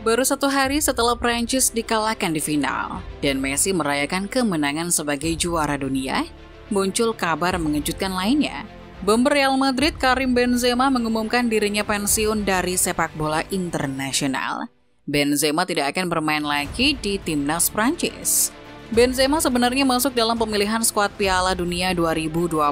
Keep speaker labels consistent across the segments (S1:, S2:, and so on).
S1: Baru 1 hari setelah Prancis dikalahkan di final dan Messi merayakan kemenangan sebagai juara dunia, muncul kabar mengejutkan lainnya. Bomber Real Madrid Karim Benzema mengumumkan dirinya pensiun dari sepak bola internasional. Benzema tidak akan bermain lagi di timnas Prancis. Benzema sebenarnya masuk dalam pemilihan skuad Piala Dunia 2022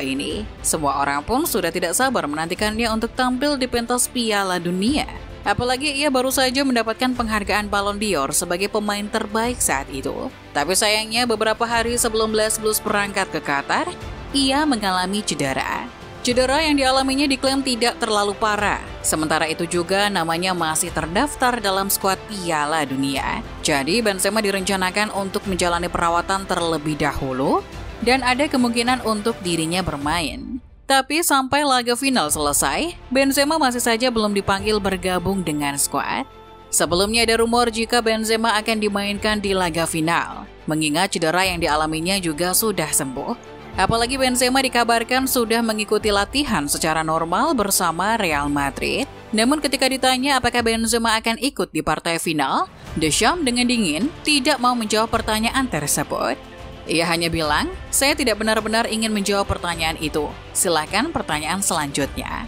S1: ini. Semua orang pun sudah tidak sabar menantikannya untuk tampil di pentas Piala Dunia. Apalagi ia baru saja mendapatkan penghargaan Ballon d'Or sebagai pemain terbaik saat itu. Tapi sayangnya beberapa hari sebelum Les Blues berangkat ke Qatar, ia mengalami cedera. Cedera yang dialaminya diklaim tidak terlalu parah. Sementara itu juga namanya masih terdaftar dalam skuad Piala Dunia. Jadi Benzema direncanakan untuk menjalani perawatan terlebih dahulu dan ada kemungkinan untuk dirinya bermain. Tapi sampai laga final selesai, Benzema masih saja belum dipanggil bergabung dengan skuad. Sebelumnya ada rumor jika Benzema akan dimainkan di laga final, mengingat cedera yang dialaminya juga sudah sembuh. Apalagi Benzema dikabarkan sudah mengikuti latihan secara normal bersama Real Madrid. Namun ketika ditanya apakah Benzema akan ikut di partai final, Deschamps dengan dingin tidak mau menjawab pertanyaan tersebut. Ia hanya bilang, saya tidak benar-benar ingin menjawab pertanyaan itu. Silakan pertanyaan selanjutnya.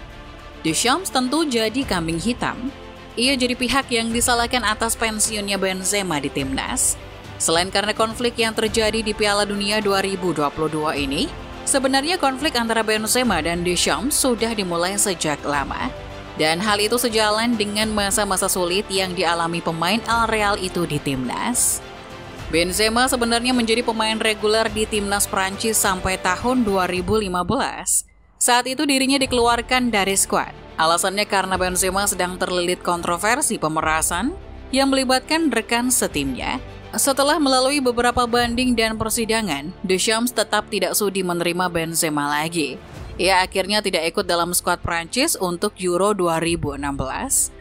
S1: Deschamps tentu jadi kambing hitam. Ia jadi pihak yang disalahkan atas pensiunnya Benzema di timnas. Selain karena konflik yang terjadi di Piala Dunia 2022 ini, sebenarnya konflik antara Benzema dan Deschamps sudah dimulai sejak lama. Dan hal itu sejalan dengan masa-masa sulit yang dialami pemain Al Real itu di timnas. Benzema sebenarnya menjadi pemain reguler di timnas Prancis sampai tahun 2015. Saat itu dirinya dikeluarkan dari skuad. Alasannya karena Benzema sedang terlilit kontroversi pemerasan yang melibatkan rekan setimnya. Setelah melalui beberapa banding dan persidangan, Deschamps tetap tidak sudi menerima Benzema lagi. Ia akhirnya tidak ikut dalam skuad Prancis untuk Euro 2016.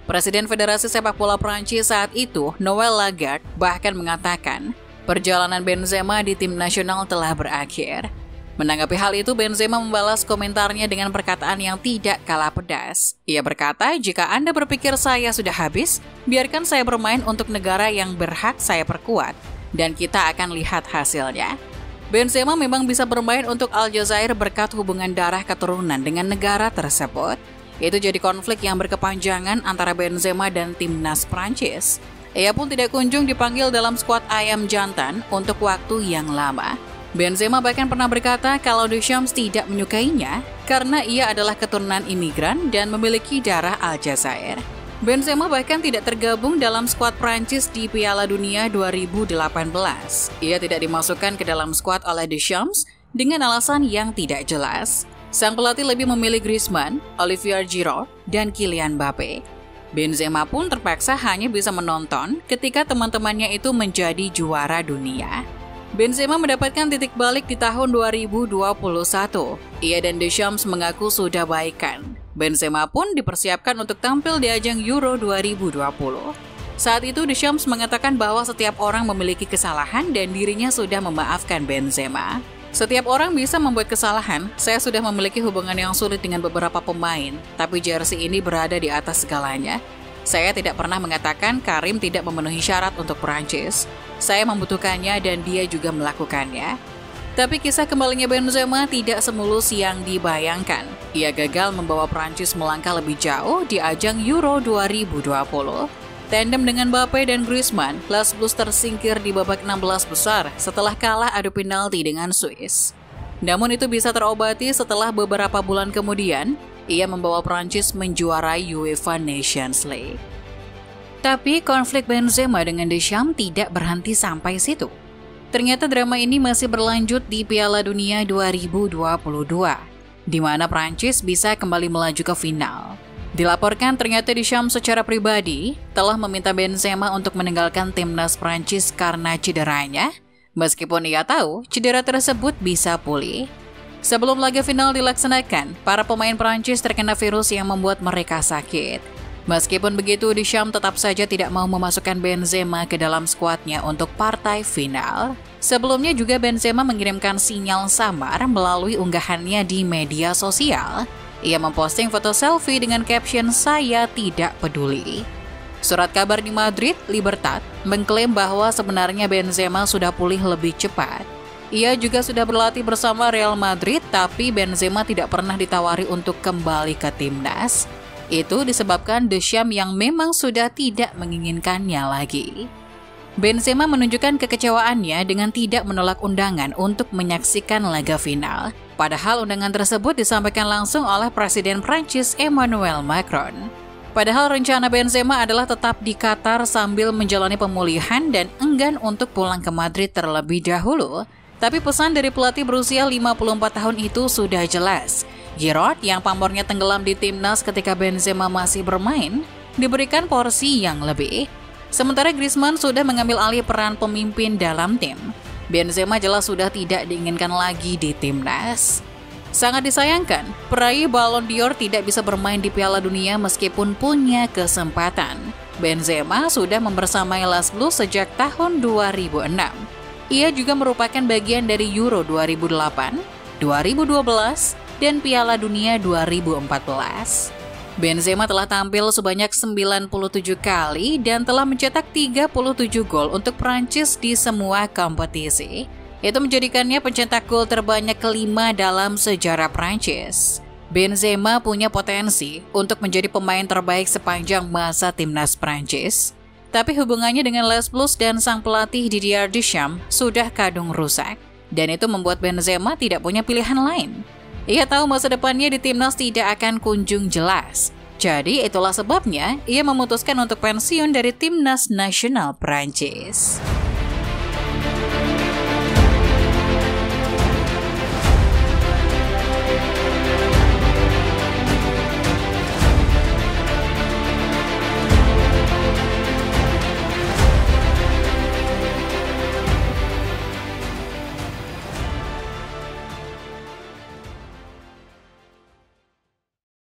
S1: Presiden Federasi Sepak Bola Prancis saat itu, Noël Le Gard, bahkan mengatakan, perjalanan Benzema di tim nasional telah berakhir. Menanggapi hal itu, Benzema membalas komentarnya dengan perkataan yang tidak kalah pedas. Ia berkata, jika Anda berpikir saya sudah habis, biarkan saya bermain untuk negara yang berhak saya perkuat, dan kita akan lihat hasilnya. Benzema memang bisa bermain untuk Aljazair berkat hubungan darah keturunan dengan negara tersebut. Itu jadi konflik yang berkepanjangan antara Benzema dan timnas Prancis. Ia pun tidak kunjung dipanggil dalam skuad ayam jantan untuk waktu yang lama. Benzema bahkan pernah berkata kalau Deschamps tidak menyukainya karena ia adalah keturunan imigran dan memiliki darah Aljazair. Benzema bahkan tidak tergabung dalam skuad Prancis di Piala Dunia 2018. Ia tidak dimasukkan ke dalam skuad oleh Deschamps dengan alasan yang tidak jelas. Sang pelatih lebih memilih Griezmann, Olivier Giroud, dan Kylian Mbappé. Benzema pun terpaksa hanya bisa menonton ketika teman-temannya itu menjadi juara dunia. Benzema mendapatkan titik balik di tahun 2021. Ia dan Deschamps mengaku sudah baikan. Benzema pun dipersiapkan untuk tampil di ajang Euro 2020. Saat itu Deschamps mengatakan bahwa setiap orang memiliki kesalahan dan dirinya sudah memaafkan Benzema. Setiap orang bisa membuat kesalahan, saya sudah memiliki hubungan yang sulit dengan beberapa pemain, tapi jersey ini berada di atas segalanya. Saya tidak pernah mengatakan Karim tidak memenuhi syarat untuk Prancis. Saya membutuhkannya dan dia juga melakukannya. Tapi kisah kembalinya Benzema tidak semulus yang dibayangkan. Ia gagal membawa Prancis melangkah lebih jauh di ajang Euro 2020. Tandem dengan Mbappé dan Griezmann, Les Blues tersingkir di babak 16 besar setelah kalah adu penalti dengan Swiss. Namun itu bisa terobati setelah beberapa bulan kemudian, ia membawa Prancis menjuarai UEFA Nations League. Tapi konflik Benzema dengan Deschamps tidak berhenti sampai situ. Ternyata drama ini masih berlanjut di Piala Dunia 2022, di mana Prancis bisa kembali melaju ke final. Dilaporkan ternyata Deschamps secara pribadi telah meminta Benzema untuk meninggalkan timnas Prancis karena cederanya, meskipun ia tahu cedera tersebut bisa pulih. Sebelum laga final dilaksanakan, para pemain Prancis terkena virus yang membuat mereka sakit. Meskipun begitu, Deschamps tetap saja tidak mau memasukkan Benzema ke dalam skuadnya untuk partai final. Sebelumnya juga Benzema mengirimkan sinyal samar melalui unggahannya di media sosial. Ia memposting foto selfie dengan caption "Saya tidak peduli". Surat kabar di Madrid, Libertad, mengklaim bahwa sebenarnya Benzema sudah pulih lebih cepat. Ia juga sudah berlatih bersama Real Madrid, tapi Benzema tidak pernah ditawari untuk kembali ke timnas. Itu disebabkan Deschamps yang memang sudah tidak menginginkannya lagi. Benzema menunjukkan kekecewaannya dengan tidak menolak undangan untuk menyaksikan laga final. Padahal undangan tersebut disampaikan langsung oleh Presiden Prancis Emmanuel Macron. Padahal rencana Benzema adalah tetap di Qatar sambil menjalani pemulihan dan enggan untuk pulang ke Madrid terlebih dahulu. Tapi pesan dari pelatih berusia 54 tahun itu sudah jelas. Giroud yang pamornya tenggelam di timnas ketika Benzema masih bermain, diberikan porsi yang lebih. Sementara Griezmann sudah mengambil alih peran pemimpin dalam tim. Benzema jelas sudah tidak diinginkan lagi di timnas. Sangat disayangkan, peraih Ballon d'Or tidak bisa bermain di Piala Dunia meskipun punya kesempatan. Benzema sudah membersamai Les Blues sejak tahun 2006. Ia juga merupakan bagian dari Euro 2008, 2012, dan Piala Dunia 2014. Benzema telah tampil sebanyak 97 kali dan telah mencetak 37 gol untuk Prancis di semua kompetisi. Itu menjadikannya pencetak gol terbanyak kelima dalam sejarah Prancis. Benzema punya potensi untuk menjadi pemain terbaik sepanjang masa timnas Prancis. Tapi hubungannya dengan Les Blues dan sang pelatih Didier Deschamps sudah kadung rusak. Dan itu membuat Benzema tidak punya pilihan lain. Ia tahu masa depannya di timnas tidak akan kunjung jelas. Jadi itulah sebabnya ia memutuskan untuk pensiun dari timnas nasional Prancis.